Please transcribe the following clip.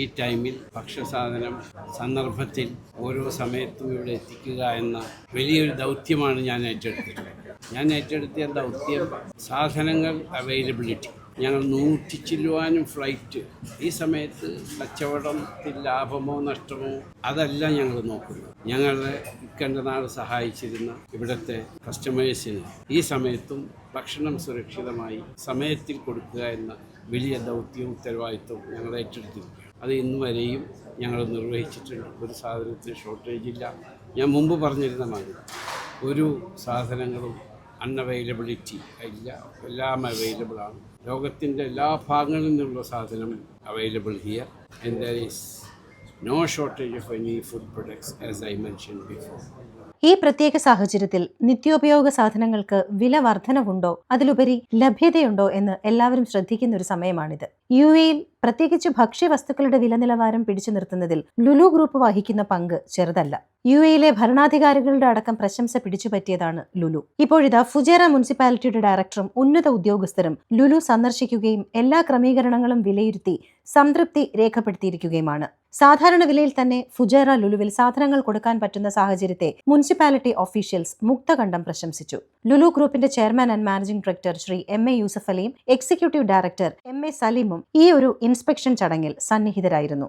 ഈ ടൈമിൽ ഭക്ഷ്യസാധനം സന്ദർഭത്തിൽ ഓരോ സമയത്തും ഇവിടെ എത്തിക്കുക എന്ന വലിയൊരു ദൗത്യമാണ് ഞാൻ ഏറ്റെടുത്തിട്ടുള്ളത്. ഞാൻ ഏറ്റെടുത്തിയ ദൗത്യം സാധനങ്ങൾ അവൈലബിലിറ്റി. ഞങ്ങൾ 100 ചില്ലുവാനും ഫ്ലൈറ്റ്. ഈ സമയത്ത് കച്ചവടത്തിൽ ലാഭമോ നഷ്ടമോ അതല്ല ഞങ്ങൾ നോക്കുന്നത്. ഞങ്ങളെ ഇക്കണ്ടനാൾ സഹായിച്ചിരുന്ന ഇവിടുത്തെ കസ്റ്റമേഴ്സിന് ഈ സമയത്തും ഭക്ഷണം സുരക്ഷിതമായി സമയത്തിൽ കൊടുക്കുക എന്ന വലിയ ദൗത്യവും ഉത്തരവാദിത്വവും ഞങ്ങൾ ഏറ്റെടുത്തിരിക്കുകയാണ്. അത് ഇന്നു വരെയും ഞങ്ങൾ നിർവഹിച്ചിട്ടുണ്ട്. ഒരു സാധനത്തിന് ഷോർട്ടേജ് ഇല്ല. ഞാൻ മുമ്പ് പറഞ്ഞിരുന്ന മാതിരി ഒരു സാധനങ്ങളും അൺഅവൈലബിലിറ്റി ഇല്ല, എല്ലാം അവൈലബിളാണ്. ലോകത്തിൻ്റെ എല്ലാ ഭാഗങ്ങളിൽ നിന്നുള്ള സാധനം available here and there is no shortage of any food products as I mention before. ഈ പ്രത്യേക സാഹചര്യത്തിൽ നിത്യോപയോഗ സാധനങ്ങൾക്ക് വില വർധനവുണ്ടോ, അതിലുപരി ലഭ്യതയുണ്ടോ എന്ന് എല്ലാവരും ശ്രദ്ധിക്കുന്ന ഒരു സമയമാണിത്. UAE-യിൽ പ്രത്യേകിച്ച് ഭക്ഷ്യവസ്തുക്കളുടെ വില നിലവാരം പിടിച്ചു നിർത്തുന്നതിൽ ലുലു ഗ്രൂപ്പ് വഹിക്കുന്ന പങ്ക് ചെറുതല്ല. UAE-യിലെ ഭരണാധികാരികളുടെ അടക്കം പ്രശംസ പിടിച്ചുപറ്റിയതാണ് ലുലു. ഇപ്പോഴിതാ ഫുജേറ മുനിസിപ്പാലിറ്റിയുടെ ഡയറക്ടറും ഉന്നത ഉദ്യോഗസ്ഥരും ലുലു സന്ദർശിക്കുകയും എല്ലാ ക്രമീകരണങ്ങളും വിലയിരുത്തി സംതൃപ്തി രേഖപ്പെടുത്തിയിരിക്കുകയുമാണ്. സാധാരണ വിലയിൽ തന്നെ ഫുജേറ ലുലുവിൽ സാധനങ്ങൾ കൊടുക്കാൻ പറ്റുന്ന സാഹചര്യത്തെ മുനിസിപ്പാലിറ്റി ഒഫീഷ്യൽസ് മുക്തകണ്ഠം പ്രശംസിച്ചു. ലുലു ഗ്രൂപ്പിന്റെ chairman and managing director Shri MA Yusuf അലിയും എക്സിക്യൂട്ടീവ് ഡയറക്ടർ MA സലീമും ഈ ഒരു ഇൻസ്പെക്ഷൻ ചടങ്ങിൽ സന്നിഹിതരായിരുന്നു.